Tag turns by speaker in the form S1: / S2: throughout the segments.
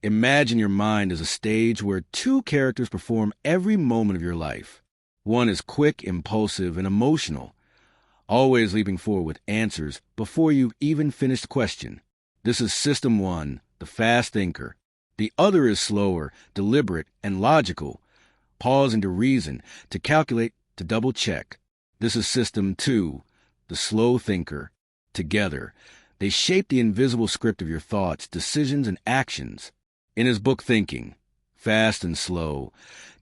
S1: Imagine your mind as a stage where two characters perform every moment of your life. One is quick, impulsive, and emotional, always leaping forward with answers before you've even finished the question. This is System 1, the fast thinker. The other is slower, deliberate, and logical, pausing to reason, to calculate, to double-check. This is System 2, the slow thinker. Together, they shape the invisible script of your thoughts, decisions, and actions. In his book Thinking, Fast and Slow,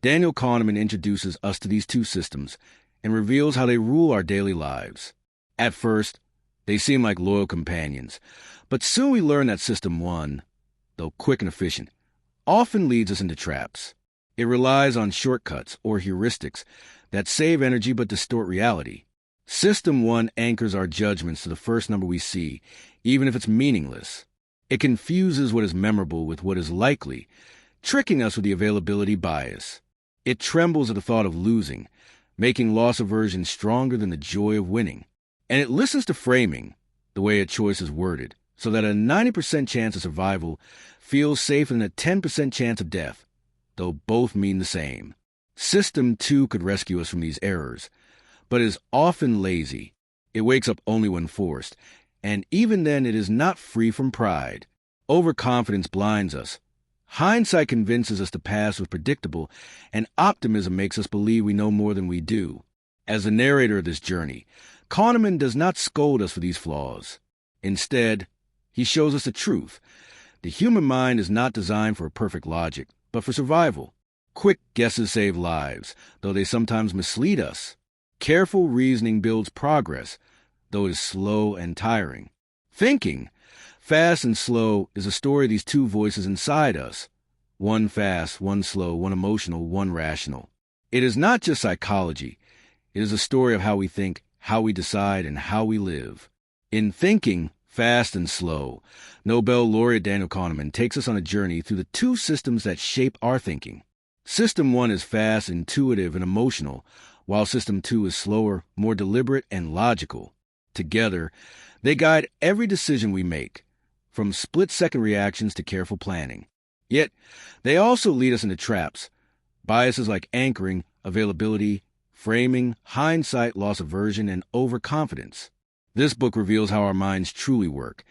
S1: Daniel Kahneman introduces us to these two systems and reveals how they rule our daily lives. At first, they seem like loyal companions, but soon we learn that System 1, though quick and efficient, often leads us into traps. It relies on shortcuts or heuristics that save energy but distort reality. System 1 anchors our judgments to the first number we see, even if it's meaningless. It confuses what is memorable with what is likely, tricking us with the availability bias. It trembles at the thought of losing, making loss aversion stronger than the joy of winning. And it listens to framing, the way a choice is worded, so that a 90% chance of survival feels safer than a 10% chance of death, though both mean the same. System 2 could rescue us from these errors, but is often lazy. It wakes up only when forced, and even then it is not free from pride. Overconfidence blinds us. Hindsight convinces us the past was predictable, and optimism makes us believe we know more than we do. As the narrator of this journey, Kahneman does not scold us for these flaws. Instead, he shows us the truth. The human mind is not designed for perfect logic, but for survival. Quick guesses save lives, though they sometimes mislead us. Careful reasoning builds progress, though it is slow and tiring. Thinking, fast and slow, is a story of these two voices inside us. One fast, one slow, one emotional, one rational. It is not just psychology. It is a story of how we think, how we decide, and how we live. In Thinking, Fast and Slow, Nobel laureate Daniel Kahneman takes us on a journey through the two systems that shape our thinking. System 1 is fast, intuitive, and emotional, while System 2 is slower, more deliberate, and logical. Together, they guide every decision we make, from split-second reactions to careful planning. Yet, they also lead us into traps, biases like anchoring, availability, framing, hindsight, loss aversion, and overconfidence. This book reveals how our minds truly work,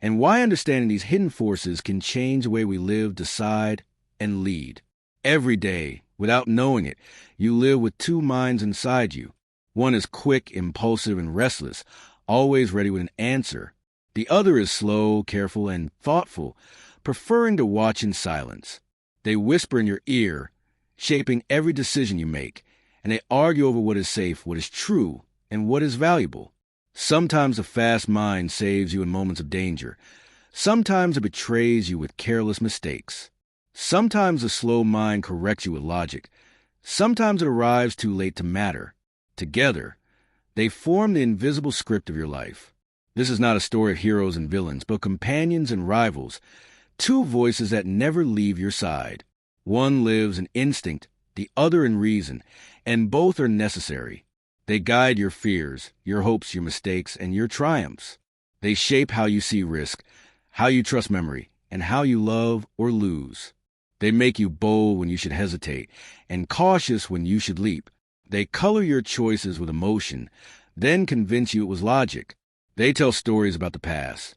S1: and why understanding these hidden forces can change the way we live, decide, and lead. Every day, without knowing it, you live with two minds inside you. One is quick, impulsive, and restless, always ready with an answer. The other is slow, careful, and thoughtful, preferring to watch in silence. They whisper in your ear, shaping every decision you make, and they argue over what is safe, what is true, and what is valuable. Sometimes a fast mind saves you in moments of danger. Sometimes it betrays you with careless mistakes. Sometimes a slow mind corrects you with logic. Sometimes it arrives too late to matter. Together, they form the invisible script of your life. This is not a story of heroes and villains, but companions and rivals, two voices that never leave your side. One lives in instinct, the other in reason, and both are necessary. They guide your fears, your hopes, your mistakes, and your triumphs. They shape how you see risk, how you trust memory, and how you love or lose. They make you bold when you should hesitate, and cautious when you should leap. They color your choices with emotion, then convince you it was logic. They tell stories about the past,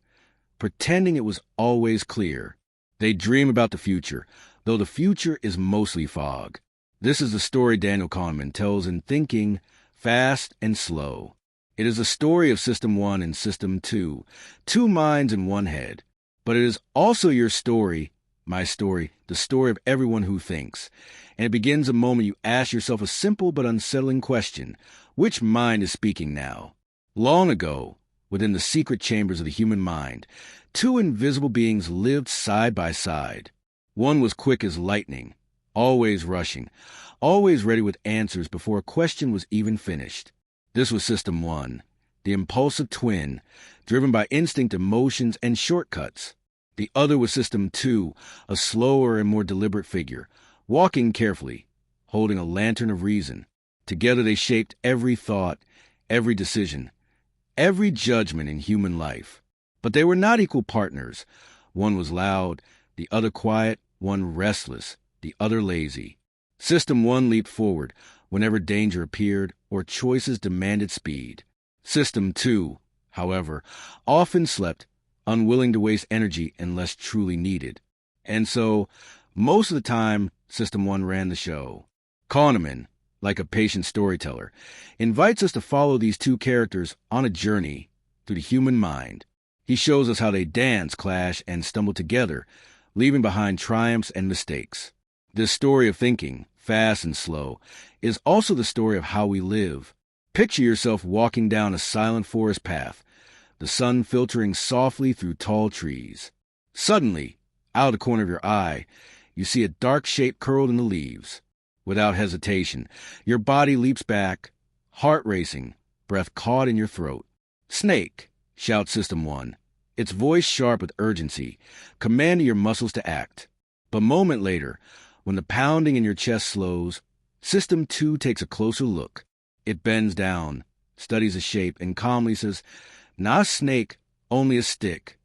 S1: pretending it was always clear. They dream about the future, though the future is mostly fog. This is the story Daniel Kahneman tells in Thinking, Fast and Slow. It is a story of System 1 and System 2, two minds in one head. But it is also your story, my story, the story of everyone who thinks. And it begins the moment you ask yourself a simple but unsettling question: which mind is speaking now? Long ago, within the secret chambers of the human mind, two invisible beings lived side by side. One was quick as lightning, always rushing, always ready with answers before a question was even finished. This was System 1, the impulsive twin, driven by instinct, emotions, and shortcuts. The other was System 2, a slower and more deliberate figure, walking carefully, holding a lantern of reason. Together they shaped every thought, every decision, every judgment in human life. But they were not equal partners. One was loud, the other quiet, one restless, the other lazy. System 1 leaped forward whenever danger appeared or choices demanded speed. System 2, however, often slept, unwilling to waste energy unless truly needed. And so, most of the time, System 1 ran the show. Kahneman, like a patient storyteller, invites us to follow these two characters on a journey through the human mind. He shows us how they dance, clash, and stumble together, leaving behind triumphs and mistakes. This story of thinking, fast and slow, is also the story of how we live. Picture yourself walking down a silent forest path, the sun filtering softly through tall trees. Suddenly, out of the corner of your eye, you see a dark shape curled in the leaves. Without hesitation, your body leaps back, heart racing, breath caught in your throat. "Snake!" shouts System 1, its voice sharp with urgency, commanding your muscles to act. But a moment later, when the pounding in your chest slows, System 2 takes a closer look. It bends down, studies the shape, and calmly says, "Not a snake, only a stick."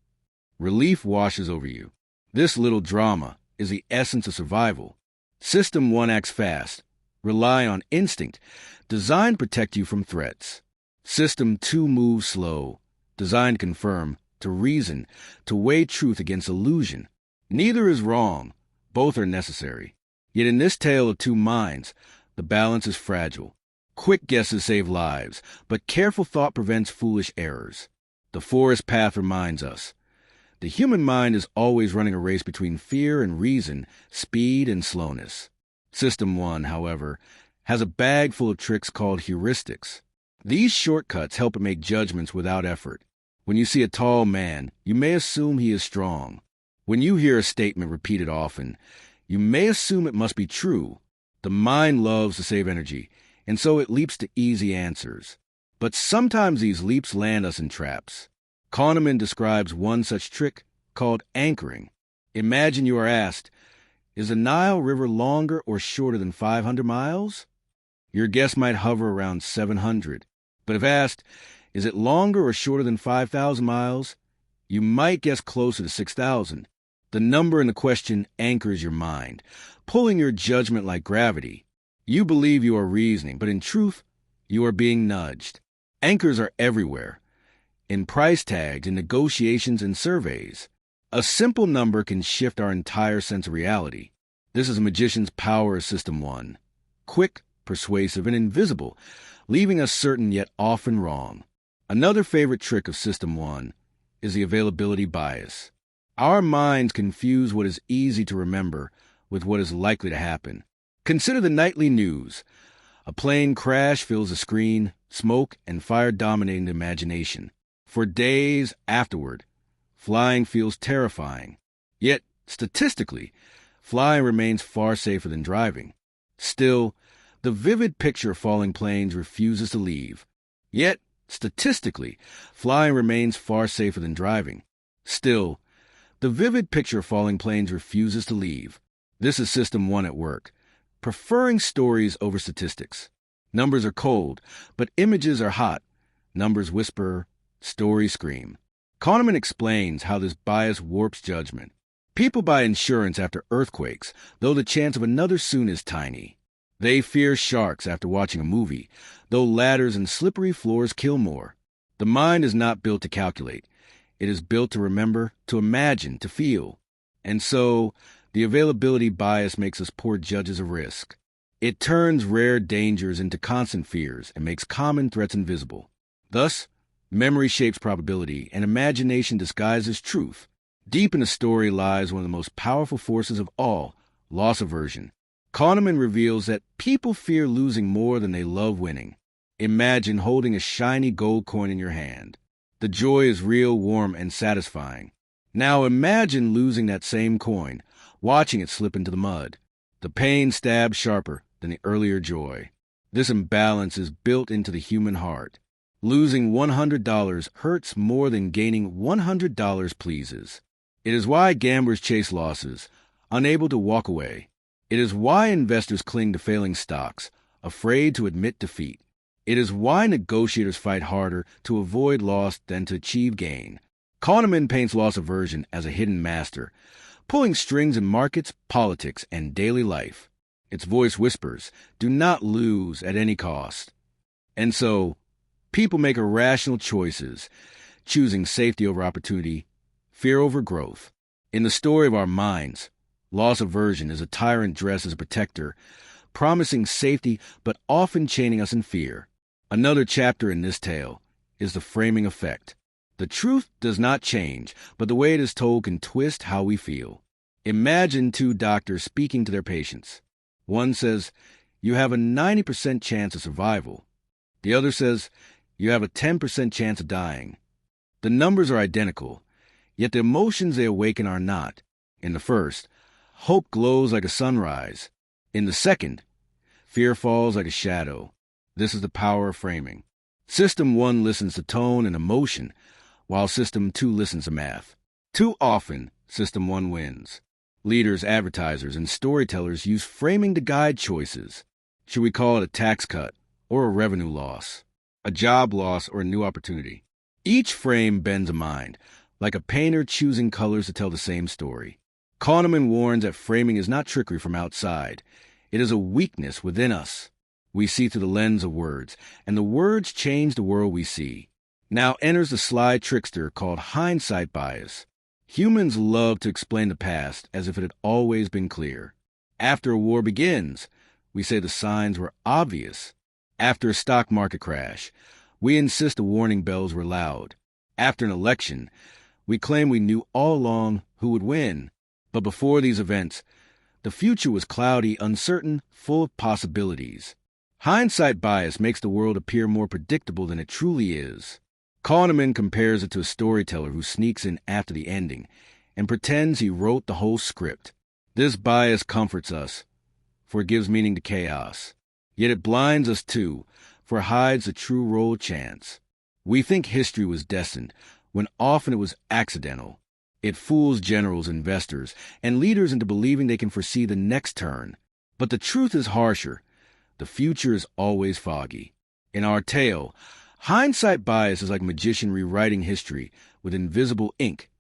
S1: Relief washes over you. This little drama is the essence of survival. System 1 acts fast, rely on instinct, designed to protect you from threats. System 2 moves slow, designed to confirm, to reason, to weigh truth against illusion. Neither is wrong. Both are necessary. Yet in this tale of two minds, the balance is fragile. Quick guesses save lives, but careful thought prevents foolish errors. The forest path reminds us. The human mind is always running a race between fear and reason, speed and slowness. System 1, however, has a bag full of tricks called heuristics. These shortcuts help it make judgments without effort. When you see a tall man, you may assume he is strong. When you hear a statement repeated often, you may assume it must be true. The mind loves to save energy, and so it leaps to easy answers. But sometimes these leaps land us in traps. Kahneman describes one such trick called anchoring. Imagine you are asked, "Is the Nile River longer or shorter than 500 miles? Your guess might hover around 700. But if asked, "Is it longer or shorter than 5,000 miles? You might guess closer to 6,000. The number in the question anchors your mind, pulling your judgment like gravity. You believe you are reasoning, but in truth, you are being nudged. Anchors are everywhere. In price tags, in negotiations, and surveys. A simple number can shift our entire sense of reality. This is a magician's power of System 1. Quick, persuasive, and invisible, leaving us certain yet often wrong. Another favorite trick of System 1 is the availability bias. Our minds confuse what is easy to remember with what is likely to happen. Consider the nightly news. A plane crash fills the screen, smoke and fire dominating the imagination. For days afterward, flying feels terrifying. Yet, statistically, flying remains far safer than driving. Still, the vivid picture of falling planes refuses to leave. Yet, statistically, flying remains far safer than driving. Still, the vivid picture of falling planes refuses to leave. This is System 1 at work, preferring stories over statistics. Numbers are cold, but images are hot. Numbers whisper, stories scream. Kahneman explains how this bias warps judgment. People buy insurance after earthquakes, though the chance of another soon is tiny. They fear sharks after watching a movie, though ladders and slippery floors kill more. The mind is not built to calculate. It is built to remember, to imagine, to feel. And so, the availability bias makes us poor judges of risk. It turns rare dangers into constant fears and makes common threats invisible. Thus, memory shapes probability, and imagination disguises truth. Deep in the story lies one of the most powerful forces of all, loss aversion. Kahneman reveals that people fear losing more than they love winning. Imagine holding a shiny gold coin in your hand. The joy is real, warm, and satisfying. Now imagine losing that same coin, watching it slip into the mud. The pain stabs sharper than the earlier joy. This imbalance is built into the human heart. Losing $100 hurts more than gaining $100 pleases. It is why gamblers chase losses, unable to walk away. It is why investors cling to failing stocks, afraid to admit defeat. It is why negotiators fight harder to avoid loss than to achieve gain. Kahneman paints loss aversion as a hidden master, pulling strings in markets, politics, and daily life. Its voice whispers, "Do not lose at any cost." And so, people make irrational choices, choosing safety over opportunity, fear over growth. In the story of our minds, loss aversion is a tyrant dressed as a protector, promising safety but often chaining us in fear. Another chapter in this tale is the framing effect. The truth does not change, but the way it is told can twist how we feel. Imagine two doctors speaking to their patients. One says, "You have a 90% chance of survival." The other says, "You have a 10% chance of dying." The numbers are identical, yet the emotions they awaken are not. In the first, hope glows like a sunrise. In the second, fear falls like a shadow. This is the power of framing. System 1 listens to tone and emotion, while System 2 listens to math. Too often, System 1 wins. Leaders, advertisers, and storytellers use framing to guide choices. Should we call it a tax cut or a revenue loss, a job loss or a new opportunity? Each frame bends a mind, like a painter choosing colors to tell the same story. Kahneman warns that framing is not trickery from outside. It is a weakness within us. We see through the lens of words, and the words change the world we see. Now enters the sly trickster called hindsight bias. Humans love to explain the past as if it had always been clear. After a war begins, we say the signs were obvious. After a stock market crash, we insist the warning bells were loud. After an election, we claim we knew all along who would win. But before these events, the future was cloudy, uncertain, full of possibilities. Hindsight bias makes the world appear more predictable than it truly is. Kahneman compares it to a storyteller who sneaks in after the ending and pretends he wrote the whole script. This bias comforts us, for it gives meaning to chaos. Yet it blinds us too, for it hides the true roll chance. We think history was destined, when often it was accidental. It fools generals, investors, and leaders into believing they can foresee the next turn. But the truth is harsher. The future is always foggy. In our tale, hindsight bias is like a magician rewriting history with invisible ink,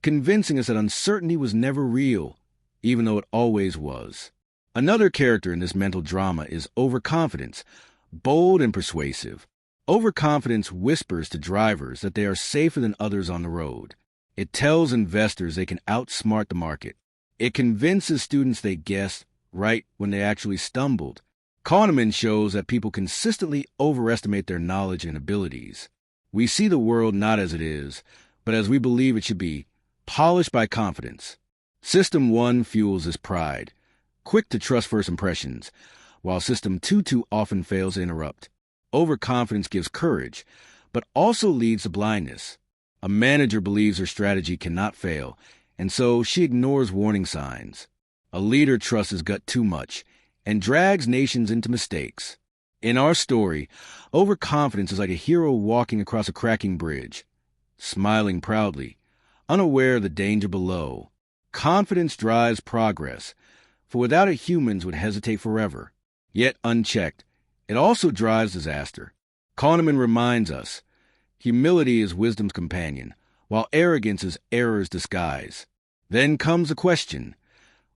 S1: convincing us that uncertainty was never real, even though it always was. Another character in this mental drama is overconfidence, bold and persuasive. Overconfidence whispers to drivers that they are safer than others on the road. It tells investors they can outsmart the market. It convinces students they guessed right when they actually stumbled. Kahneman shows that people consistently overestimate their knowledge and abilities. We see the world not as it is, but as we believe it should be, polished by confidence. System 1 fuels this pride, quick to trust first impressions, while System 2 too often fails to interrupt. Overconfidence gives courage, but also leads to blindness. A manager believes her strategy cannot fail, and so she ignores warning signs. A leader trusts his gut too much and drags nations into mistakes. In our story, overconfidence is like a hero walking across a cracking bridge, smiling proudly, unaware of the danger below. Confidence drives progress, for without it humans would hesitate forever. Yet unchecked, it also drives disaster. Kahneman reminds us, humility is wisdom's companion, while arrogance is error's disguise. Then comes the question,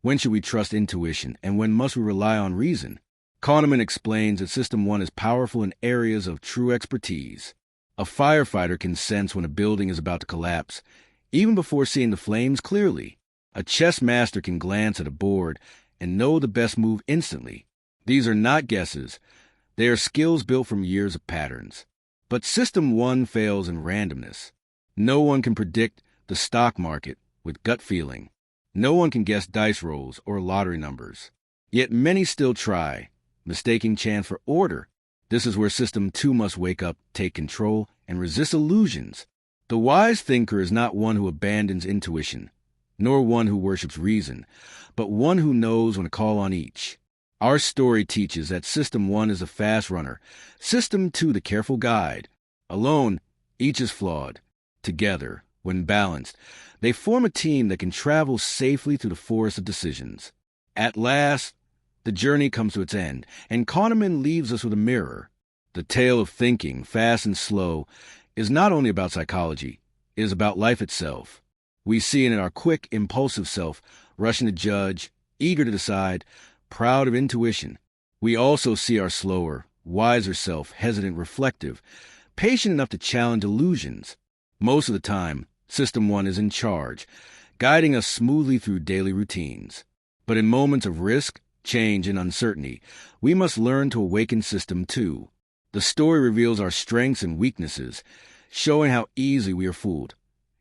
S1: when should we trust intuition, and when must we rely on reason? Kahneman explains that System 1 is powerful in areas of true expertise. A firefighter can sense when a building is about to collapse, even before seeing the flames clearly. A chess master can glance at a board and know the best move instantly. These are not guesses. They are skills built from years of patterns. But System 1 fails in randomness. No one can predict the stock market with gut feeling. No one can guess dice rolls or lottery numbers. Yet many still try, mistaking chance for order. This is where System 2 must wake up, take control, and resist illusions. The wise thinker is not one who abandons intuition, nor one who worships reason, but one who knows when to call on each. Our story teaches that System 1 is a fast runner, System 2 the careful guide. Alone, each is flawed. Together, when balanced, they form a team that can travel safely through the forest of decisions. At last, the journey comes to its end, and Kahneman leaves us with a mirror. The tale of thinking, fast and slow, is not only about psychology, it is about life itself. We see it in our quick, impulsive self, rushing to judge, eager to decide, proud of intuition. We also see our slower, wiser self, hesitant, reflective, patient enough to challenge illusions. Most of the time, System 1 is in charge, guiding us smoothly through daily routines. But in moments of risk, change, and uncertainty, we must learn to awaken System 2. The story reveals our strengths and weaknesses, showing how easily we are fooled,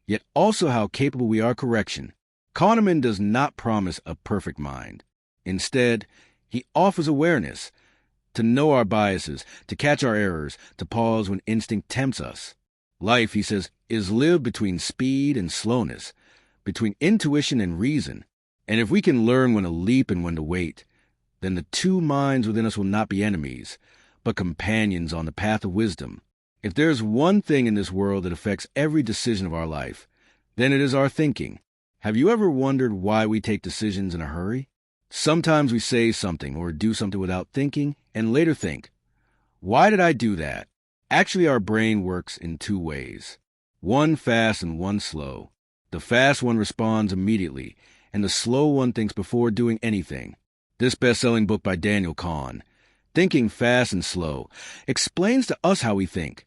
S1: yet also how capable we are of correction. Kahneman does not promise a perfect mind. Instead, he offers awareness, to know our biases, to catch our errors, to pause when instinct tempts us. Life, he says, is lived between speed and slowness, between intuition and reason. And if we can learn when to leap and when to wait, then the two minds within us will not be enemies, but companions on the path of wisdom. If there's one thing in this world that affects every decision of our life, then it is our thinking. Have you ever wondered why we take decisions in a hurry? Sometimes we say something or do something without thinking and later think, why did I do that? Actually, our brain works in two ways, one fast and one slow. The fast one responds immediately, and the slow one thinks before doing anything. This best-selling book by Daniel Kahneman, Thinking Fast and Slow, explains to us how we think,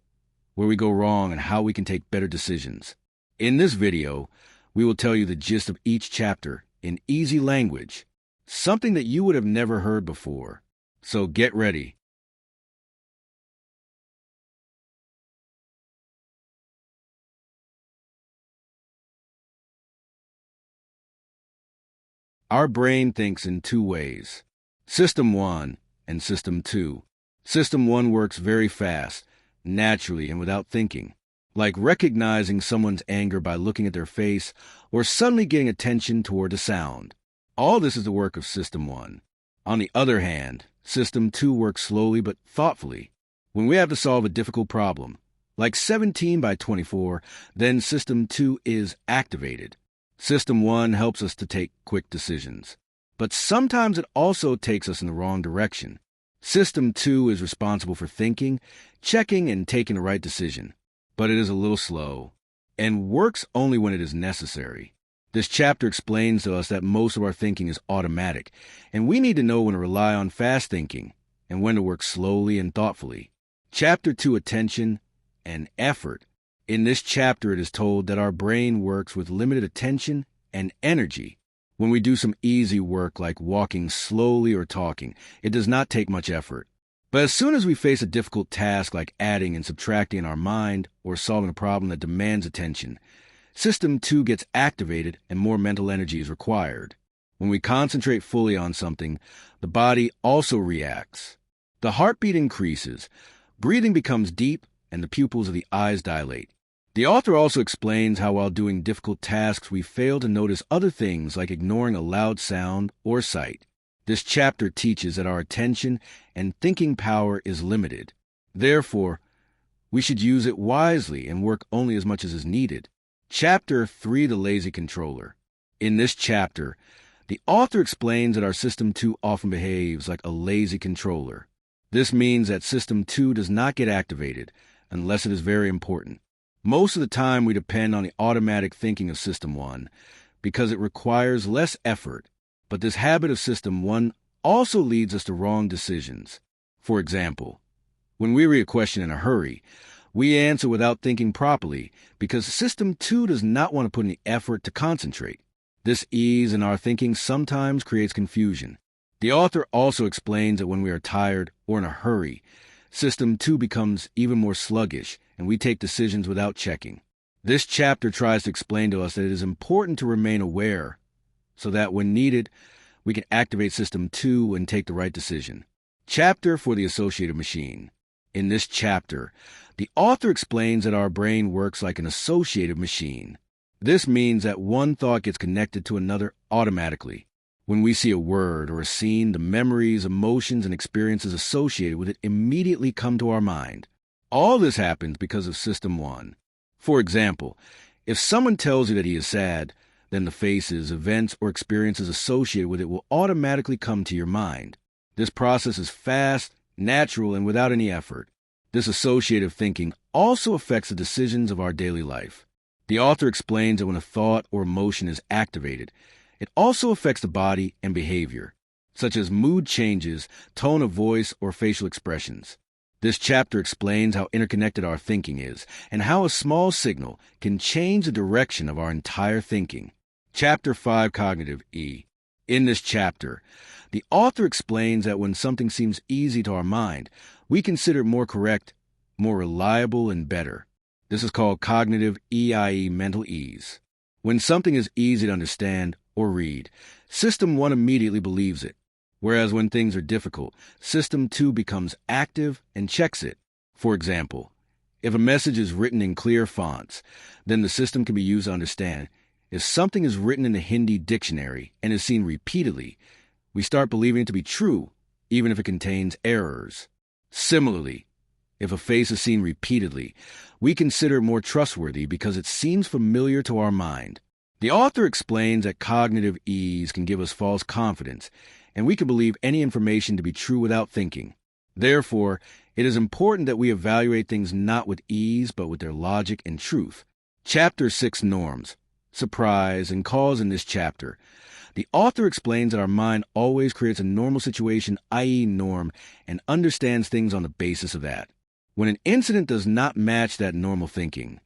S1: where we go wrong, and how we can take better decisions. In this video, we will tell you the gist of each chapter in easy language, something that you would have never heard before. So get ready. Our brain thinks in two ways, System 1 and System 2. System 1 works very fast, naturally and without thinking, like recognizing someone's anger by looking at their face or suddenly getting attention toward a sound. All this is the work of System 1. On the other hand, System 2 works slowly but thoughtfully. When we have to solve a difficult problem, like 17 by 24, then System 2 is activated. System 1 helps us to take quick decisions, but sometimes it also takes us in the wrong direction. System 2 is responsible for thinking, checking, and taking the right decision, but it is a little slow and works only when it is necessary. This chapter explains to us that most of our thinking is automatic, and we need to know when to rely on fast thinking and when to work slowly and thoughtfully. Chapter 2, Attention and Effort. In this chapter, it is told that our brain works with limited attention and energy. When we do some easy work like walking slowly or talking, it does not take much effort. But as soon as we face a difficult task like adding and subtracting in our mind or solving a problem that demands attention, System 2 gets activated and more mental energy is required. When we concentrate fully on something, the body also reacts. The heartbeat increases, breathing becomes deep, and the pupils of the eyes dilate. The author also explains how while doing difficult tasks we fail to notice other things like ignoring a loud sound or sight. This chapter teaches that our attention and thinking power is limited. Therefore, we should use it wisely and work only as much as is needed. Chapter 3, The Lazy Controller. In this chapter, the author explains that our System 2 often behaves like a lazy controller. This means that System 2 does not get activated unless it is very important. Most of the time, we depend on the automatic thinking of System 1 because it requires less effort. But this habit of System 1 also leads us to wrong decisions. For example, when we read a question in a hurry, we answer without thinking properly because System 2 does not want to put in the effort to concentrate. This ease in our thinking sometimes creates confusion. The author also explains that when we are tired or in a hurry, System 2 becomes even more sluggish, and we take decisions without checking. This chapter tries to explain to us that it is important to remain aware, so that when needed, we can activate System 2 and take the right decision. Chapter for the Associative Machine. In this chapter, the author explains that our brain works like an associative machine. This means that one thought gets connected to another automatically. When we see a word or a scene, the memories, emotions, and experiences associated with it immediately come to our mind. All this happens because of System 1. For example, if someone tells you that he is sad, then the faces, events, or experiences associated with it will automatically come to your mind. This process is fast, natural, and without any effort. This associative thinking also affects the decisions of our daily life. The author explains that when a thought or emotion is activated, it also affects the body and behavior, such as mood changes, tone of voice, or facial expressions. This chapter explains how interconnected our thinking is and how a small signal can change the direction of our entire thinking. Chapter 5, Cognitive E. In this chapter, the author explains that when something seems easy to our mind, we consider it more correct, more reliable, and better. This is called cognitive E, i.e. mental ease. When something is easy to understand or read, System 1 immediately believes it. Whereas when things are difficult, System 2 becomes active and checks it. For example, if a message is written in clear fonts, then the system can be used to understand. If something is written in the Hindi dictionary and is seen repeatedly, we start believing it to be true, even if it contains errors. Similarly, if a face is seen repeatedly, we consider it more trustworthy because it seems familiar to our mind. The author explains that cognitive ease can give us false confidence, and we can believe any information to be true without thinking. Therefore, it is important that we evaluate things not with ease, but with their logic and truth. Chapter 6, Norms, Surprise, and Cause. In this chapter, the author explains that our mind always creates a normal situation, i.e. norm, and understands things on the basis of that. When an incident does not match that normal thinking,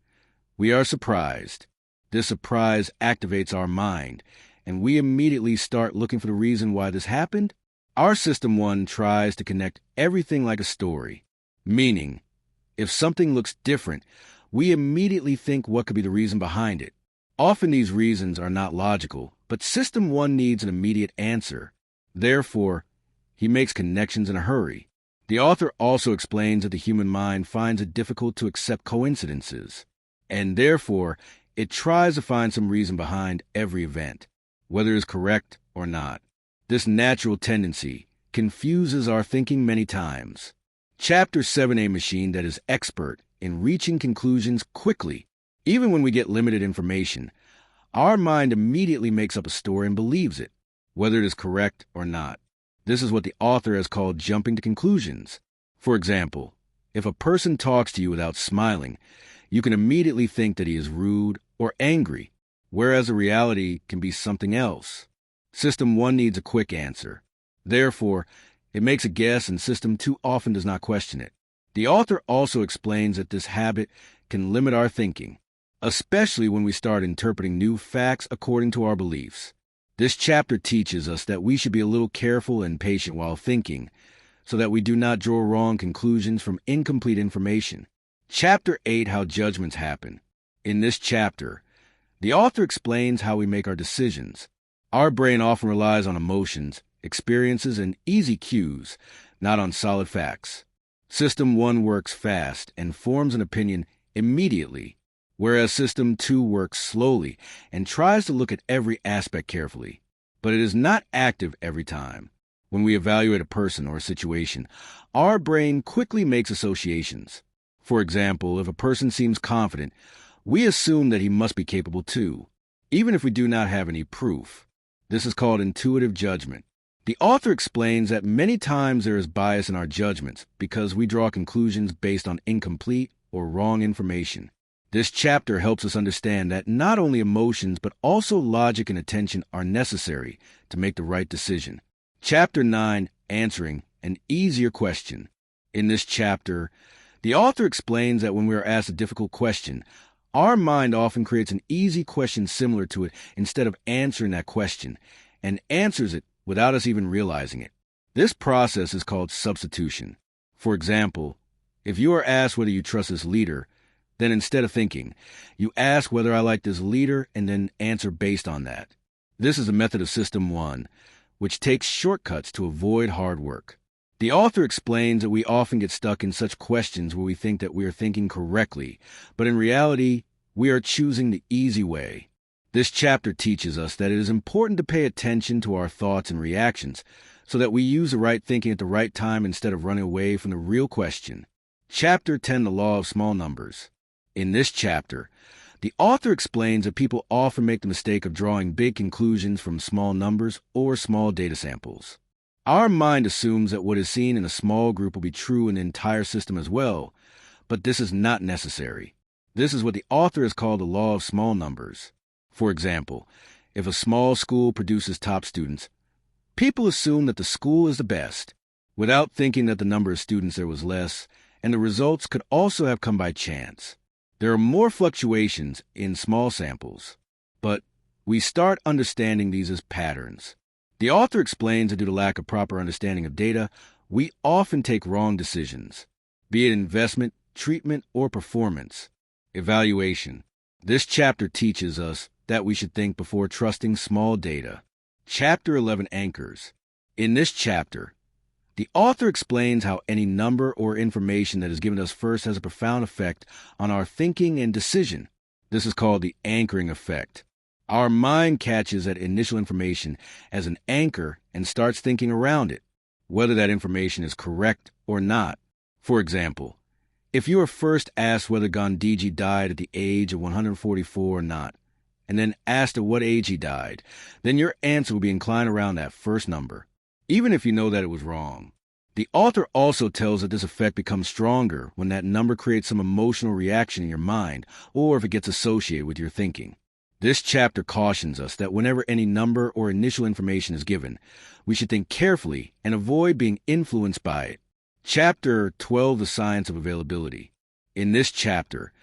S1: we are surprised. This surprise activates our mind, and we immediately start looking for the reason why this happened. Our System 1 tries to connect everything like a story, meaning, if something looks different, we immediately think what could be the reason behind it. Often these reasons are not logical, but System 1 needs an immediate answer. Therefore, he makes connections in a hurry. The author also explains that the human mind finds it difficult to accept coincidences, and therefore, it tries to find some reason behind every event, whether it is correct or not. This natural tendency confuses our thinking many times. Chapter 7, a machine that is expert in reaching conclusions quickly. Even when we get limited information, our mind immediately makes up a story and believes it, whether it is correct or not. This is what the author has called jumping to conclusions. For example, if a person talks to you without smiling, you can immediately think that he is rude or angry, whereas the reality can be something else. System 1 needs a quick answer. Therefore, it makes a guess, and System 2 often does not question it. The author also explains that this habit can limit our thinking, especially when we start interpreting new facts according to our beliefs. This chapter teaches us that we should be a little careful and patient while thinking, so that we do not draw wrong conclusions from incomplete information. Chapter 8, how judgments happen. In this chapter, the author explains how we make our decisions. Our brain often relies on emotions, experiences, and easy cues, not on solid facts. System 1 works fast and forms an opinion immediately, whereas System 2 works slowly and tries to look at every aspect carefully. But it is not active every time. When we evaluate a person or a situation, our brain quickly makes associations. For example, if a person seems confident, we assume that he must be capable too, even if we do not have any proof. This is called intuitive judgment. The author explains that many times there is bias in our judgments because we draw conclusions based on incomplete or wrong information. This chapter helps us understand that not only emotions but also logic and attention are necessary to make the right decision. Chapter 9, Answering an Easier Question. In this chapter, the author explains that when we are asked a difficult question, our mind often creates an easy question similar to it instead of answering that question, and answers it without us even realizing it. This process is called substitution. For example, if you are asked whether you trust this leader, then instead of thinking, you ask whether I like this leader and then answer based on that. This is a method of System 1, which takes shortcuts to avoid hard work. The author explains that we often get stuck in such questions where we think that we are thinking correctly, but in reality, we are choosing the easy way. This chapter teaches us that it is important to pay attention to our thoughts and reactions so that we use the right thinking at the right time instead of running away from the real question. Chapter 10, The Law of Small Numbers. In this chapter, the author explains that people often make the mistake of drawing big conclusions from small numbers or small data samples. Our mind assumes that what is seen in a small group will be true in the entire system as well, but this is not necessary. This is what the author has called the law of small numbers. For example, if a small school produces top students, people assume that the school is the best, without thinking that the number of students there was less, and the results could also have come by chance. There are more fluctuations in small samples, but we start understanding these as patterns. The author explains that due to lack of proper understanding of data, we often take wrong decisions, be it investment, treatment, or performance. Evaluation. This chapter teaches us that we should think before trusting small data. Chapter 11 Anchors. In this chapter, the author explains how any number or information that is given us first has a profound effect on our thinking and decision. This is called the anchoring effect. Our mind catches that initial information as an anchor and starts thinking around it, whether that information is correct or not. For example, if you are first asked whether Gandhiji died at the age of 144 or not, and then asked at what age he died, then your answer will be inclined around that first number, even if you know that it was wrong. The author also tells that this effect becomes stronger when that number creates some emotional reaction in your mind, or if it gets associated with your thinking. This chapter cautions us that whenever any number or initial information is given, we should think carefully and avoid being influenced by it. Chapter 12, The Science of Availability. In this chapter,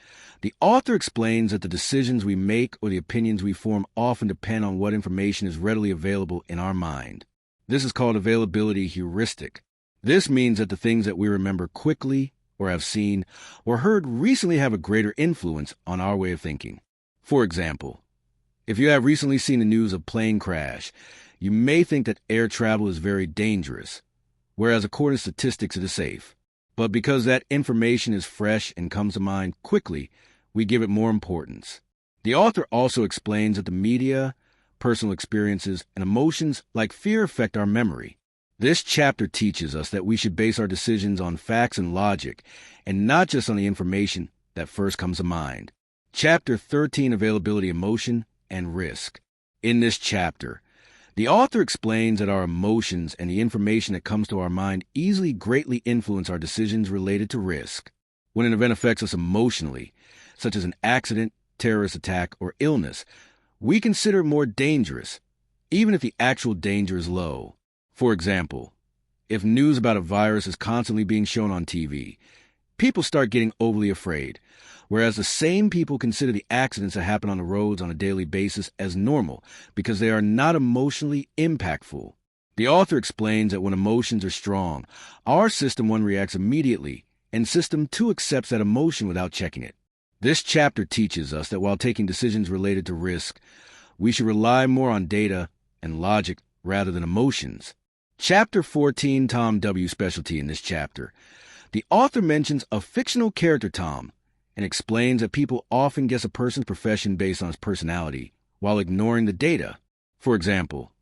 S1: the author explains that the decisions we make or the opinions we form often depend on what information is readily available in our mind. This is called availability heuristic. This means that the things that we remember quickly or have seen or heard recently have a greater influence on our way of thinking. For example, if you have recently seen the news of plane crash, you may think that air travel is very dangerous, whereas according to statistics it is safe. But because that information is fresh and comes to mind quickly, we give it more importance. The author also explains that the media, personal experiences, and emotions like fear affect our memory. This chapter teaches us that we should base our decisions on facts and logic, and not just on the information that first comes to mind. Chapter 13, Availability, Emotion, and Risk. In this chapter, the author explains that our emotions and the information that comes to our mind easily greatly influence our decisions related to risk. When an event affects us emotionally, such as an accident, terrorist attack, or illness, we consider it more dangerous, even if the actual danger is low. For example, if news about a virus is constantly being shown on TV, people start getting overly afraid, whereas the same people consider the accidents that happen on the roads on a daily basis as normal because they are not emotionally impactful. The author explains that when emotions are strong, our System 1 reacts immediately, and System 2 accepts that emotion without checking it. This chapter teaches us that while taking decisions related to risk, we should rely more on data and logic rather than emotions. Chapter 14, Tom W. Specialty. In this chapter, the author mentions a fictional character, Tom, and explains that people often guess a person's profession based on his personality, while ignoring the data. For example,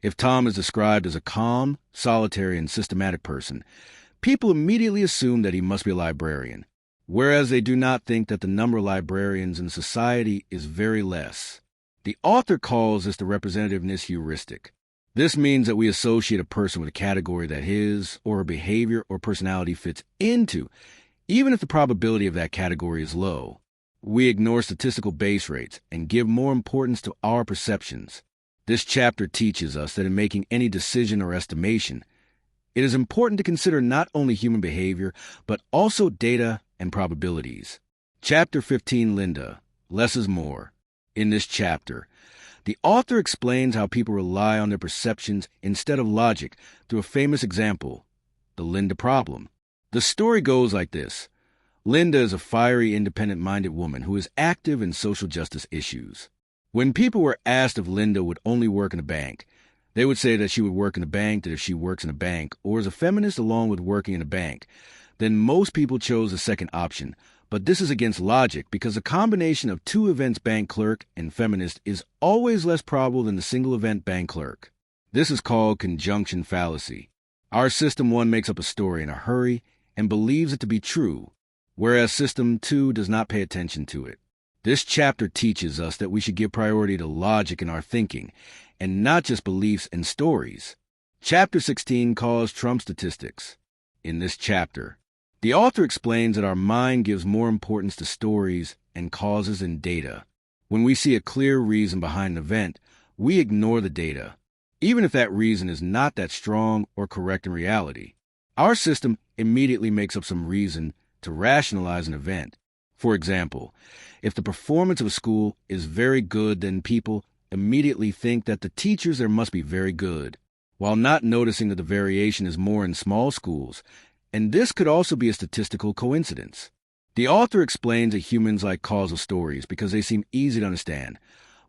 S1: if Tom is described as a calm, solitary, and systematic person, people immediately assume that he must be a librarian, whereas they do not think that the number of librarians in society is very less. The author calls this the representativeness heuristic. This means that we associate a person with a category that his or her behavior or personality fits into, even if the probability of that category is low. We ignore statistical base rates and give more importance to our perceptions. This chapter teaches us that in making any decision or estimation, it is important to consider not only human behavior, but also data and probabilities. Chapter 15, Linda. Less is more. In this chapter, the author explains how people rely on their perceptions instead of logic through a famous example, the Linda problem. The story goes like this. Linda is a fiery, independent-minded woman who is active in social justice issues. When people were asked if Linda would only work in a bank, they would say that she would work in a bank, that if she works in a bank, or is a feminist along with working in a bank, then most people chose the second option. But this is against logic because a combination of two events bank clerk and feminist is always less probable than the single event bank clerk. This is called conjunction fallacy. Our System 1 makes up a story in a hurry and believes it to be true, whereas System 2 does not pay attention to it. This chapter teaches us that we should give priority to logic in our thinking, and not just beliefs and stories. Chapter 16 calls Trump statistics. In this chapter, The author explains that our mind gives more importance to stories and causes than data. When we see a clear reason behind an event, we ignore the data, even if that reason is not that strong or correct in reality. Our system immediately makes up some reason to rationalize an event. For example, if the performance of a school is very good, then people immediately think that the teachers there must be very good, while not noticing that the variation is more in small schools, and this could also be a statistical coincidence. The author explains that humans like causal stories because they seem easy to understand,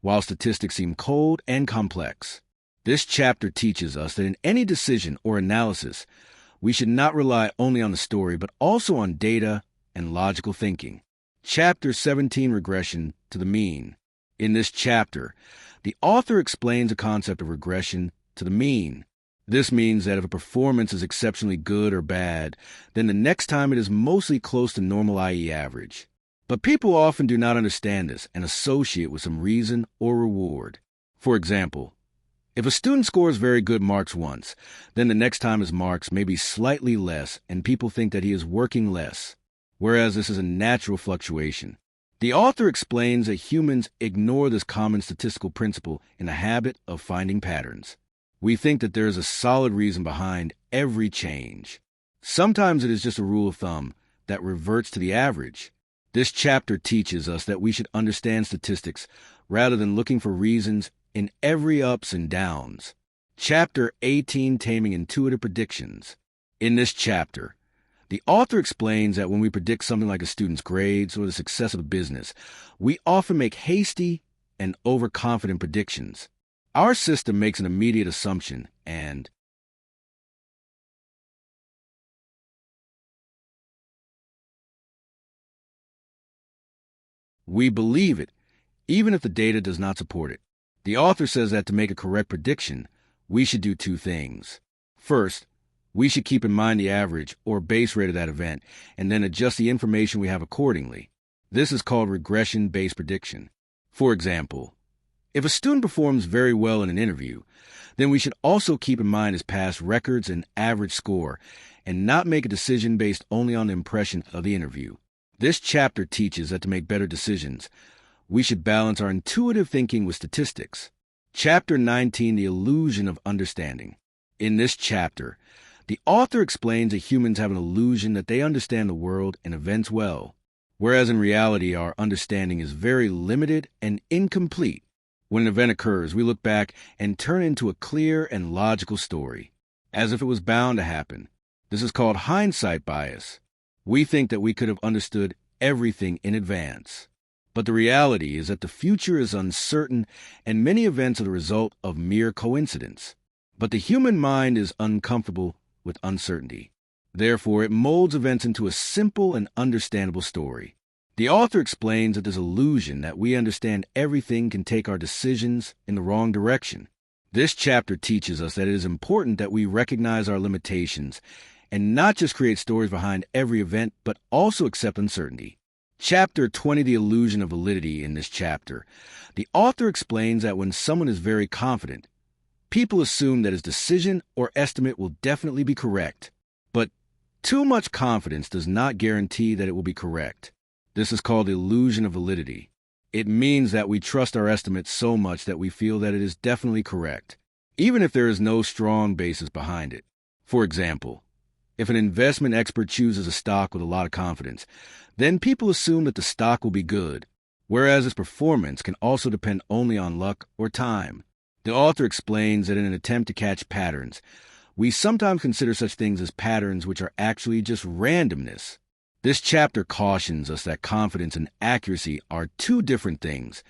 S1: while statistics seem cold and complex. This chapter teaches us that in any decision or analysis, we should not rely only on the story, but also on data and logical thinking. Chapter 17, Regression to the Mean. In this chapter, the author explains the concept of regression to the mean. This means that if a performance is exceptionally good or bad, then the next time it is mostly close to normal, i.e. average. But people often do not understand this and associate with some reason or reward. For example, if a student scores very good marks once, then the next time his marks may be slightly less and people think that he is working less, whereas this is a natural fluctuation. The author explains that humans ignore this common statistical principle in the habit of finding patterns. We think that there is a solid reason behind every change. Sometimes it is just a rule of thumb that reverts to the average. This chapter teaches us that we should understand statistics rather than looking for reasons in every ups and downs. Chapter 18, Taming Intuitive Predictions. In this chapter, the author explains that when we predict something like a student's grades or the success of a business, we often make hasty and overconfident predictions. Our system makes an immediate assumption, and we believe it, even if the data does not support it. The author says that to make a correct prediction, we should do two things. First, we should keep in mind the average or base rate of that event, and then adjust the information we have accordingly. This is called regression-based prediction. For example, if a student performs very well in an interview, then we should also keep in mind his past records and average score, and not make a decision based only on the impression of the interview. This chapter teaches that to make better decisions, we should balance our intuitive thinking with statistics. Chapter 19, The Illusion of Understanding. In this chapter, the author explains that humans have an illusion that they understand the world and events well, whereas in reality our understanding is very limited and incomplete. When an event occurs, we look back and turn it into a clear and logical story, as if it was bound to happen. This is called hindsight bias. We think that we could have understood everything in advance. But the reality is that the future is uncertain and many events are the result of mere coincidence. But the human mind is uncomfortable with uncertainty. Therefore, it molds events into a simple and understandable story. The author explains that this illusion that we understand everything can take our decisions in the wrong direction. This chapter teaches us that it is important that we recognize our limitations and not just create stories behind every event, but also accept uncertainty. Chapter 20, The Illusion of Validity. In this chapter, the author explains that when someone is very confident, people assume that his decision or estimate will definitely be correct. But too much confidence does not guarantee that it will be correct. This is called the illusion of validity. It means that we trust our estimates so much that we feel that it is definitely correct, even if there is no strong basis behind it. For example, if an investment expert chooses a stock with a lot of confidence, then people assume that the stock will be good, whereas its performance can also depend only on luck or time. The author explains that in an attempt to catch patterns, we sometimes consider such things as patterns which are actually just randomness. This chapter cautions us that confidence and accuracy are two different things,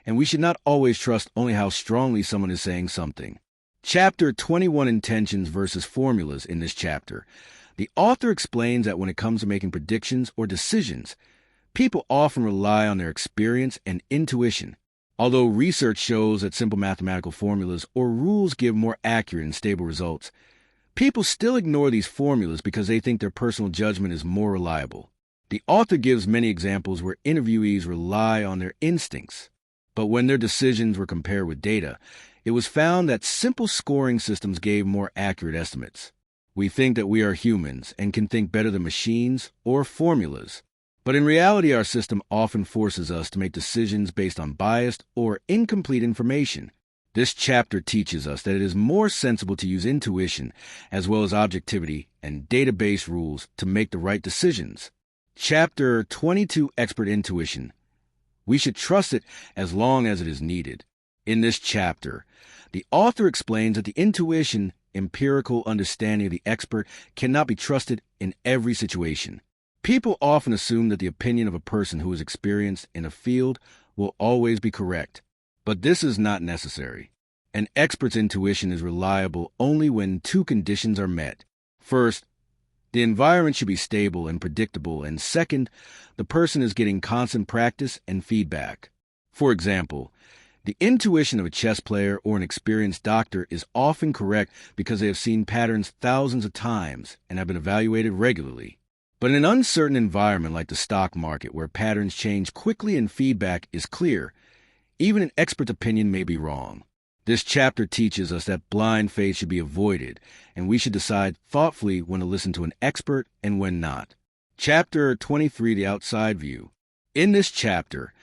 S1: and we should not always trust only how strongly someone is saying something. Chapter 21, Intentions versus Formulas. In this chapter, the author explains that when it comes to making predictions or decisions, people often rely on their experience and intuition. Although research shows that simple mathematical formulas or rules give more accurate and stable results, people still ignore these formulas because they think their personal judgment is more reliable. The author gives many examples where interviewees rely on their instincts, but when their decisions were compared with data, it was found that simple scoring systems gave more accurate estimates. We think that we are humans and can think better than machines or formulas. But in reality, our system often forces us to make decisions based on biased or incomplete information. This chapter teaches us that it is more sensible to use intuition as well as objectivity and database rules to make the right decisions. Chapter 22, Expert Intuition. We should trust it as long as it is needed. In this chapter, the author explains that the intuition, empirical understanding of the expert cannot be trusted in every situation. People often assume that the opinion of a person who is experienced in a field will always be correct, but this is not necessary. An expert's intuition is reliable only when two conditions are met. First, the environment should be stable and predictable, and second, the person is getting constant practice and feedback. For example, the intuition of a chess player or an experienced doctor is often correct because they have seen patterns thousands of times and have been evaluated regularly. But in an uncertain environment like the stock market, where patterns change quickly and feedback is clear, even an expert's opinion may be wrong. This chapter teaches us that blind faith should be avoided, and we should decide thoughtfully when to listen to an expert and when not. Chapter 23, The Outside View. In this chapter,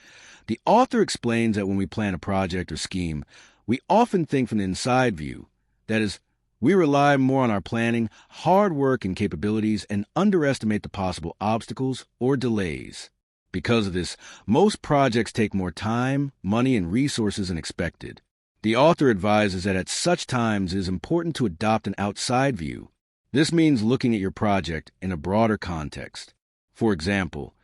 S1: the author explains that when we plan a project or scheme, we often think from the inside view. That is, we rely more on our planning, hard work, and capabilities and underestimate the possible obstacles or delays. Because of this, most projects take more time, money, and resources than expected. The author advises that at such times it is important to adopt an outside view. This means looking at your project in a broader context. For example,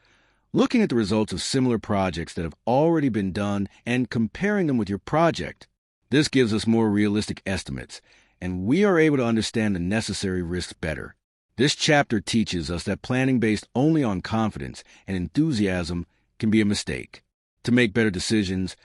S1: looking at the results of similar projects that have already been done and comparing them with your project. This gives us more realistic estimates, and we are able to understand the necessary risks better. This chapter teaches us that planning based only on confidence and enthusiasm can be a mistake. To make better decisions,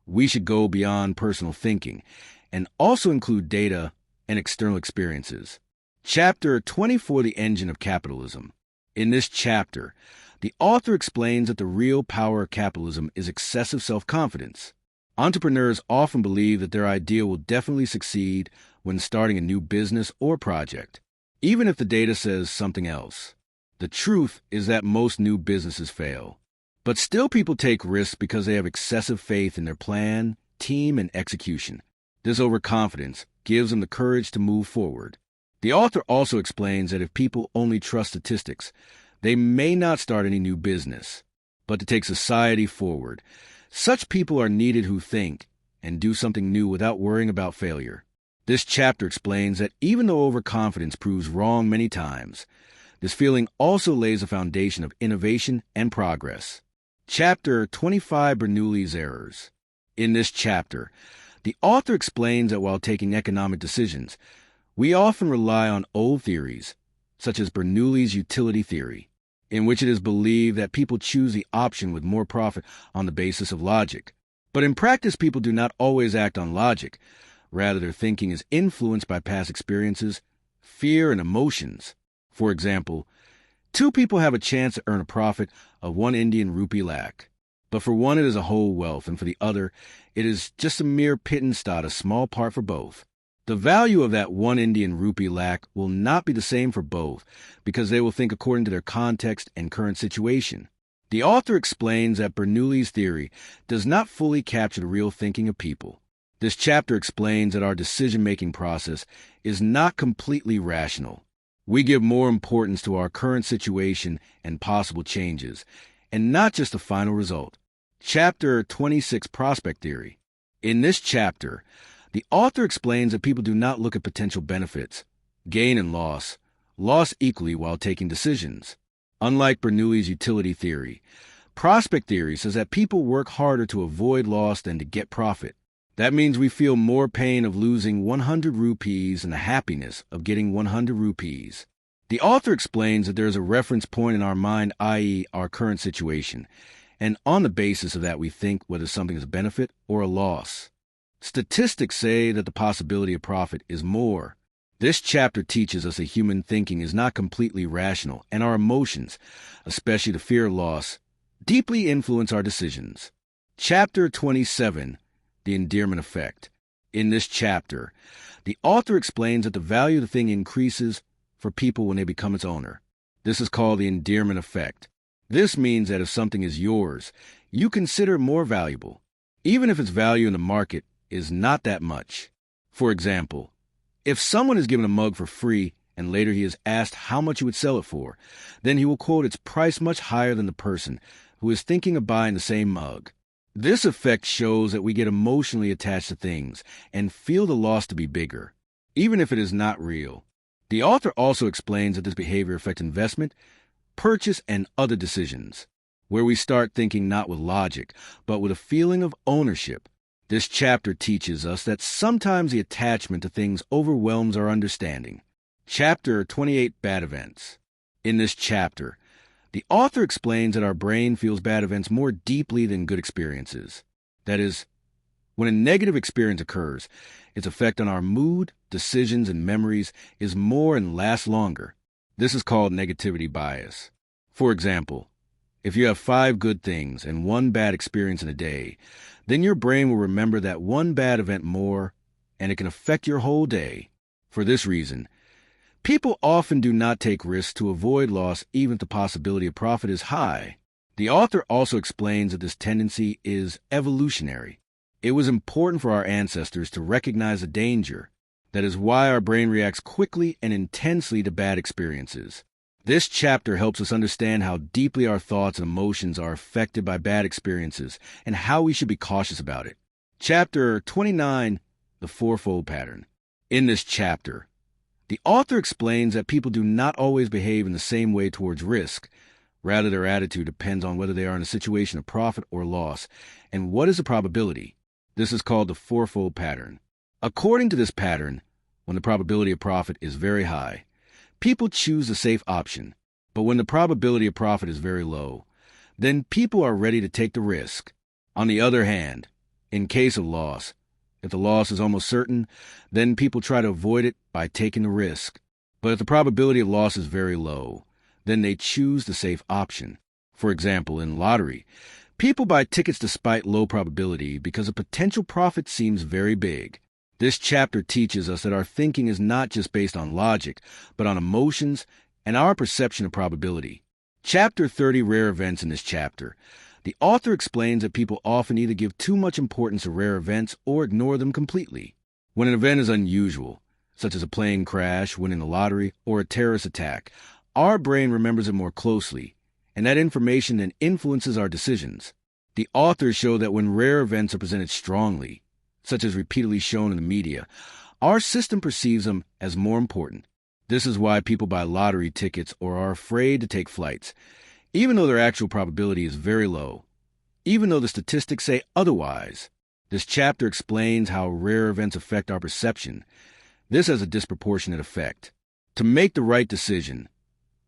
S1: we should go beyond personal thinking and also include data and external experiences. Chapter 24, The Engine of Capitalism. In this chapter, the author explains that the real power of capitalism is excessive self-confidence. Entrepreneurs often believe that their idea will definitely succeed when starting a new business or project, even if the data says something else. The truth is that most new businesses fail. But still people take risks because they have excessive faith in their plan, team, and execution. This overconfidence gives them the courage to move forward. The author also explains that if people only trust statistics, they may not start any new business. But to take society forward, such people are needed who think and do something new without worrying about failure. This chapter explains that even though overconfidence proves wrong many times, this feeling also lays a foundation of innovation and progress. Chapter 25, Bernoulli's Errors. In this chapter, the author explains that while taking economic decisions, we often rely on old theories, such as Bernoulli's utility theory, in which it is believed that people choose the option with more profit on the basis of logic. But in practice, people do not always act on logic. Rather, their thinking is influenced by past experiences, fear, and emotions. For example, two people have a chance to earn a profit of 1 Indian rupee lakh. But for one, it is a whole wealth, and for the other, it is just a mere pittance, a small part for both. The value of that 1 Indian rupee lakh will not be the same for both, because they will think according to their context and current situation. The author explains that Bernoulli's theory does not fully capture the real thinking of people. This chapter explains that our decision-making process is not completely rational. We give more importance to our current situation and possible changes, and not just the final result. Chapter 26, Prospect Theory. In this chapter, the author explains that people do not look at potential benefits, gain and loss equally while taking decisions. Unlike Bernoulli's utility theory, prospect theory says that people work harder to avoid loss than to get profit. That means we feel more pain of losing 100 rupees and the happiness of getting 100 rupees. The author explains that there is a reference point in our mind, i.e., our current situation, and on the basis of that we think whether something is a benefit or a loss. Statistics say that the possibility of profit is more. This chapter teaches us that human thinking is not completely rational, and our emotions, especially the fear of loss, deeply influence our decisions. Chapter 27, The Endearment Effect. In this chapter, the author explains that the value of the thing increases for people when they become its owner. This is called the endearment effect. This means that if something is yours, you consider it more valuable, even if its value in the market is not that much. For example, if someone is given a mug for free and later he is asked how much he would sell it for, then he will quote its price much higher than the person who is thinking of buying the same mug. This effect shows that we get emotionally attached to things and feel the loss to be bigger, even if it is not real. The author also explains that this behavior affects investment, purchase, and other decisions, where we start thinking not with logic, but with a feeling of ownership. This chapter teaches us that sometimes the attachment to things overwhelms our understanding. Chapter 28, Bad Events. In this chapter, the author explains that our brain feels bad events more deeply than good experiences. That is, when a negative experience occurs, its effect on our mood, decisions, and memories is more and lasts longer. This is called negativity bias. For example, if you have 5 good things and 1 bad experience in a day, then your brain will remember that 1 bad event more, and it can affect your whole day. For this reason, people often do not take risks to avoid loss even if the possibility of profit is high. The author also explains that this tendency is evolutionary. It was important for our ancestors to recognize the danger. That is why our brain reacts quickly and intensely to bad experiences. This chapter helps us understand how deeply our thoughts and emotions are affected by bad experiences and how we should be cautious about it. Chapter 29, The Fourfold Pattern. In this chapter, the author explains that people do not always behave in the same way towards risk. Rather, their attitude depends on whether they are in a situation of profit or loss, and what is the probability. This is called the fourfold pattern. According to this pattern, when the probability of profit is very high, people choose the safe option. But when the probability of profit is very low, then people are ready to take the risk. On the other hand, in case of loss, if the loss is almost certain, then people try to avoid it by taking the risk. But if the probability of loss is very low, then they choose the safe option. For example, in lottery, people buy tickets despite low probability because a potential profit seems very big. This chapter teaches us that our thinking is not just based on logic, but on emotions and our perception of probability. Chapter 30, Rare Events. In this chapter, the author explains that people often either give too much importance to rare events or ignore them completely. When an event is unusual, such as a plane crash, winning the lottery, or a terrorist attack, our brain remembers it more closely, and that information then influences our decisions. The authors show that when rare events are presented strongly, such as repeatedly shown in the media, our system perceives them as more important. This is why people buy lottery tickets or are afraid to take flights, even though their actual probability is very low, even though the statistics say otherwise. This chapter explains how rare events affect our perception. This has a disproportionate effect. To make the right decision,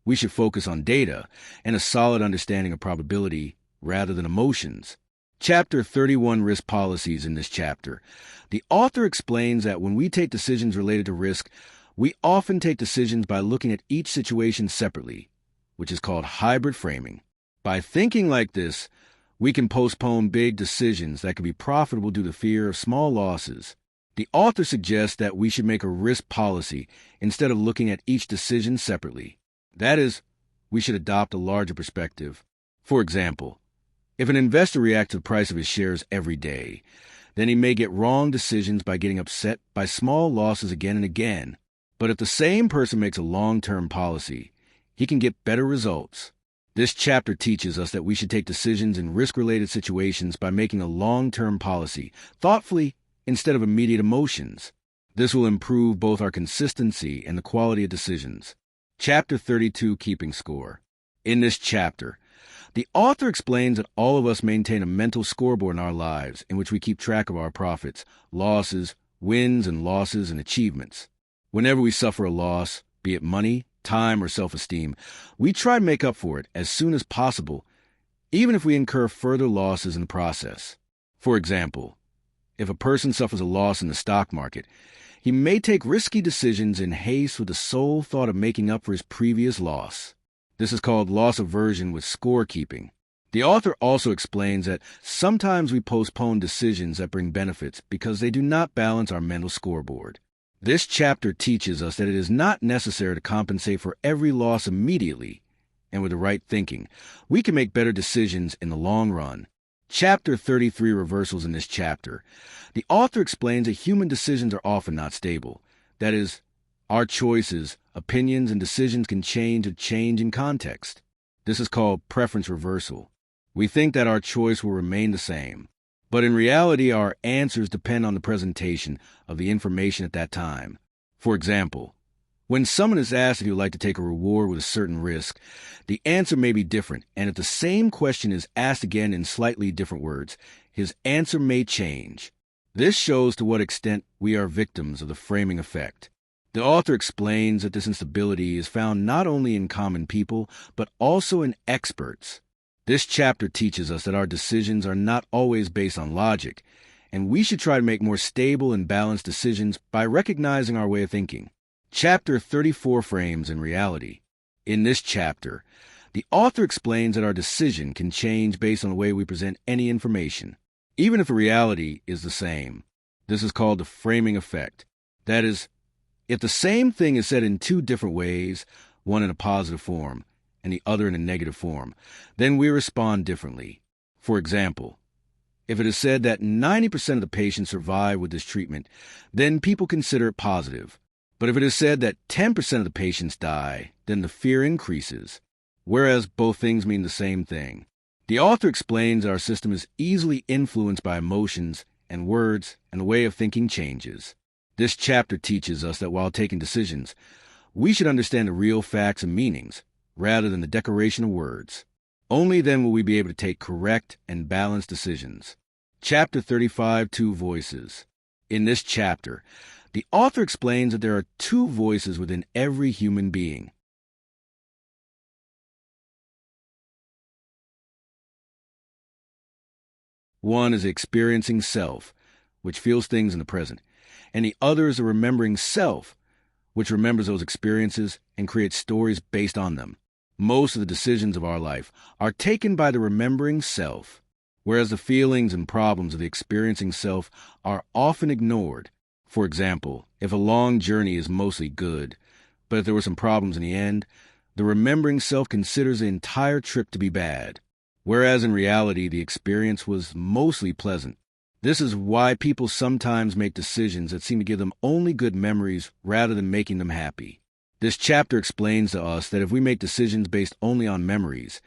S1: we should focus on data and a solid understanding of probability rather than emotions. Chapter 31, Risk Policies. In this chapter, the author explains that when we take decisions related to risk, we often take decisions by looking at each situation separately, which is called hybrid framing. By thinking like this, we can postpone big decisions that can be profitable due to fear of small losses. The author suggests that we should make a risk policy instead of looking at each decision separately. That is, we should adopt a larger perspective. For example, if an investor reacts to the price of his shares every day, then he may get wrong decisions by getting upset by small losses again and again. But if the same person makes a long-term policy, he can get better results. This chapter teaches us that we should take decisions in risk-related situations by making a long-term policy, thoughtfully, instead of immediate emotions. This will improve both our consistency and the quality of decisions. Chapter 32, Keeping Score. In this chapter, the author explains that all of us maintain a mental scoreboard in our lives in which we keep track of our profits, losses, wins and losses, and achievements. Whenever we suffer a loss, be it money, time, or self-esteem, we try to make up for it as soon as possible, even if we incur further losses in the process. For example, if a person suffers a loss in the stock market, he may take risky decisions in haste with the sole thought of making up for his previous loss. This is called loss aversion with scorekeeping. The author also explains that sometimes we postpone decisions that bring benefits because they do not balance our mental scoreboard. This chapter teaches us that it is not necessary to compensate for every loss immediately, and with the right thinking, we can make better decisions in the long run. Chapter 33 reversals in this chapter. The author explains that human decisions are often not stable. That is, our choices, opinions, and decisions can change in context. This is called preference reversal. We think that our choice will remain the same, but in reality, our answers depend on the presentation of the information at that time. For example, when someone is asked if you would like to take a reward with a certain risk, the answer may be different, and if the same question is asked again in slightly different words, his answer may change. This shows to what extent we are victims of the framing effect. The author explains that this instability is found not only in common people, but also in experts. This chapter teaches us that our decisions are not always based on logic, and we should try to make more stable and balanced decisions by recognizing our way of thinking. Chapter 34 frames in reality. In this chapter, the author explains that our decision can change based on the way we present any information, even if the reality is the same. This is called the framing effect. That is, if the same thing is said in two different ways, one in a positive form and the other in a negative form, then we respond differently. For example, if it is said that 90% of the patients survive with this treatment, then people consider it positive. But if it is said that 10% of the patients die, then the fear increases, whereas both things mean the same thing. The author explains that our system is easily influenced by emotions and words, and the way of thinking changes. This chapter teaches us that while taking decisions, we should understand the real facts and meanings, rather than the decoration of words. Only then will we be able to take correct and balanced decisions. Chapter 35, Two Voices. In this chapter, the author explains that there are two voices within every human being. One is the experiencing self, which feels things in the present, and the other is the remembering self, which remembers those experiences and creates stories based on them. Most of the decisions of our life are taken by the remembering self, whereas the feelings and problems of the experiencing self are often ignored. For example, if a long journey is mostly good, but if there were some problems in the end, the remembering self considers the entire trip to be bad, whereas in reality the experience was mostly pleasant. This is why people sometimes make decisions that seem to give them only good memories rather than making them happy. This chapter explains to us that if we make decisions based only on memories,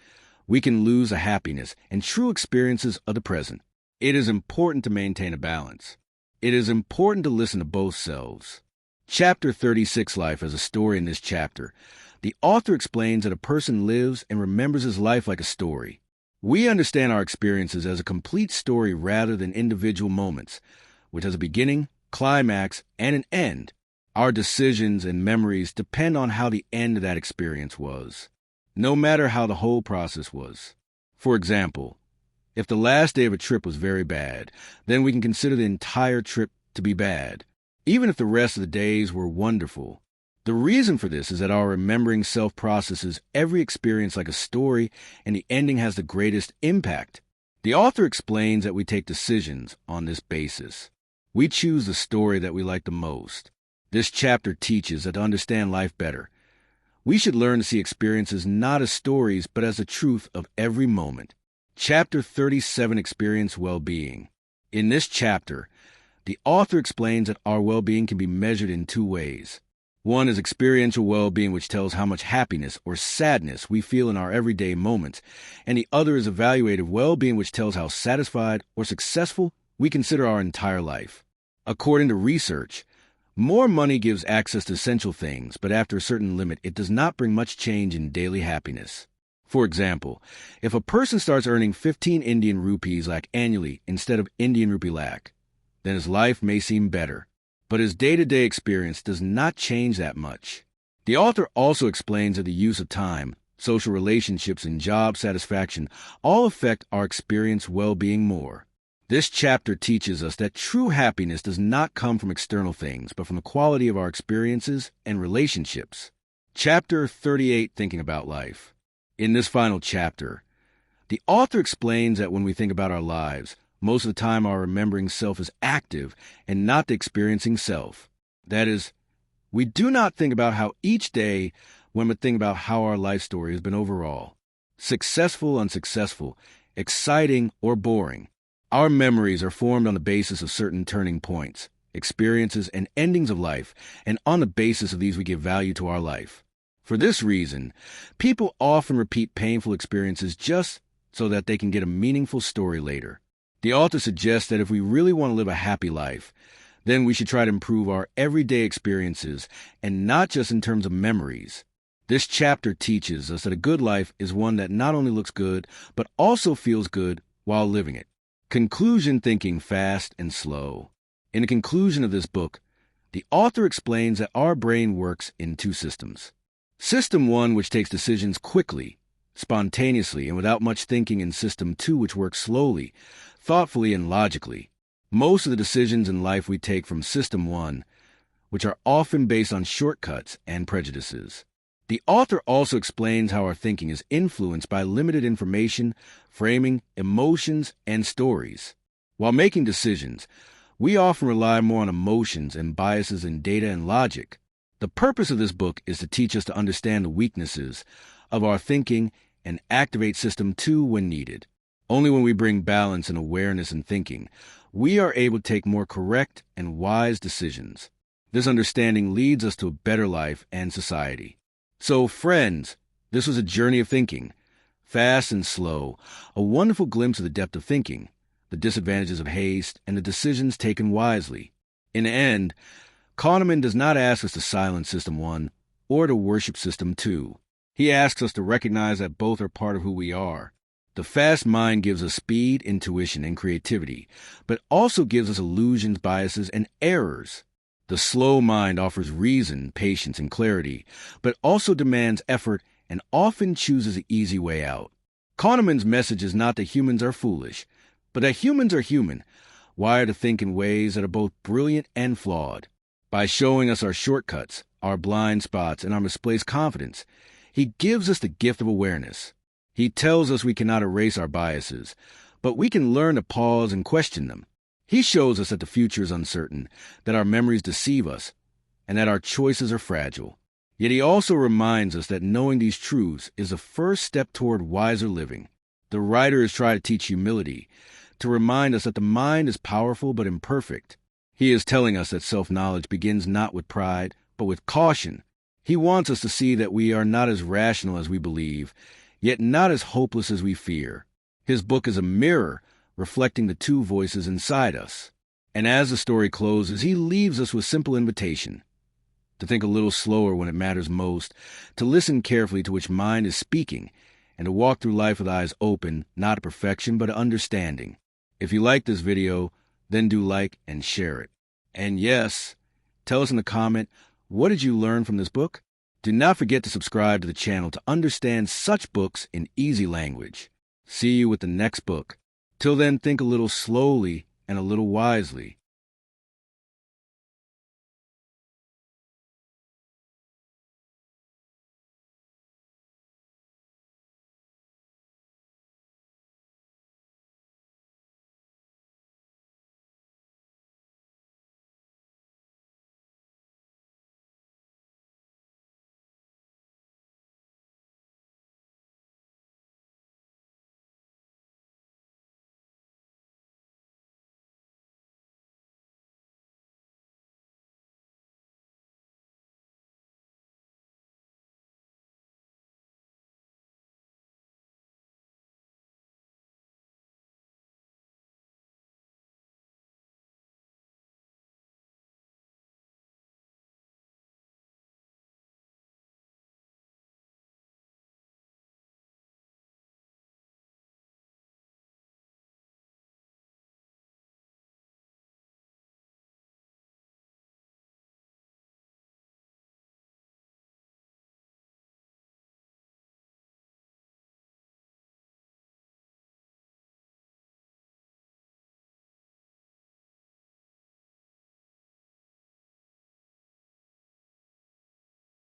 S1: we can lose the happiness and true experiences of the present. It is important to maintain a balance. It is important to listen to both selves. Chapter 36, Life as a Story. In this chapter, the author explains that a person lives and remembers his life like a story. We understand our experiences as a complete story rather than individual moments, which has a beginning, climax, and an end. Our decisions and memories depend on how the end of that experience was, no matter how the whole process was. For example, if the last day of a trip was very bad, then we can consider the entire trip to be bad, even if the rest of the days were wonderful. The reason for this is that our remembering self processes every experience like a story, and the ending has the greatest impact. The author explains that we take decisions on this basis. We choose the story that we like the most. This chapter teaches that to understand life better, we should learn to see experiences not as stories, but as the truth of every moment. Chapter 37, Experience Well-Being. In this chapter, the author explains that our well-being can be measured in two ways. One is experiential well-being, which tells how much happiness or sadness we feel in our everyday moments, and the other is evaluative well-being, which tells how satisfied or successful we consider our entire life. According to research, more money gives access to essential things, but after a certain limit, it does not bring much change in daily happiness. For example, if a person starts earning 15 Indian rupees lakh annually instead of Indian rupee lakh, then his life may seem better, but his day-to-day experience does not change that much. The author also explains that the use of time, social relationships, and job satisfaction all affect our experience well-being more. This chapter teaches us that true happiness does not come from external things, but from the quality of our experiences and relationships. Chapter 38, Thinking About Life. In this final chapter, the author explains that when we think about our lives, most of the time our remembering self is active and not the experiencing self. That is, we do not think about how each day when we think about how our life story has been overall. Successful, unsuccessful, exciting, or boring. Our memories are formed on the basis of certain turning points, experiences, and endings of life, and on the basis of these we give value to our life. For this reason, people often repeat painful experiences just so that they can get a meaningful story later. The author suggests that if we really want to live a happy life, then we should try to improve our everyday experiences and not just in terms of memories. This chapter teaches us that a good life is one that not only looks good, but also feels good while living it. Conclusion: thinking fast and slow. In the conclusion of this book, the author explains that our brain works in two systems. System 1, which takes decisions quickly, spontaneously, and without much thinking, and System 2, which works slowly, thoughtfully, and logically. Most of the decisions in life we take from System 1, which are often based on shortcuts and prejudices. The author also explains how our thinking is influenced by limited information, framing, emotions, and stories. While making decisions, we often rely more on emotions and biases than data and logic. The purpose of this book is to teach us to understand the weaknesses of our thinking and activate System 2 when needed. Only when we bring balance and awareness in thinking, we are able to take more correct and wise decisions. This understanding leads us to a better life and society. So, friends, this was a journey of thinking, fast and slow, a wonderful glimpse of the depth of thinking, the disadvantages of haste, and the decisions taken wisely. In the end, Kahneman does not ask us to silence System 1 or to worship System 2. He asks us to recognize that both are part of who we are. The fast mind gives us speed, intuition, and creativity, but also gives us illusions, biases, and errors. The slow mind offers reason, patience, and clarity, but also demands effort and often chooses the easy way out. Kahneman's message is not that humans are foolish, but that humans are human, wired to think in ways that are both brilliant and flawed. By showing us our shortcuts, our blind spots, and our misplaced confidence, he gives us the gift of awareness. He tells us we cannot erase our biases, but we can learn to pause and question them. He shows us that the future is uncertain, that our memories deceive us, and that our choices are fragile. Yet he also reminds us that knowing these truths is the first step toward wiser living. The writer has tried to teach humility, to remind us that the mind is powerful but imperfect. He is telling us that self-knowledge begins not with pride, but with caution. He wants us to see that we are not as rational as we believe, yet not as hopeless as we fear. His book is a mirror, reflecting the two voices inside us. And as the story closes, he leaves us with simple invitation: to think a little slower when it matters most, to listen carefully to which mind is speaking, and to walk through life with eyes open, not to perfection, but to understanding. If you like this video, then do like and share it. And yes, tell us in the comment, what did you learn from this book? Do not forget to subscribe to the channel to understand such books in easy language. See you with the next book. Till then, think a little slowly and a little wisely.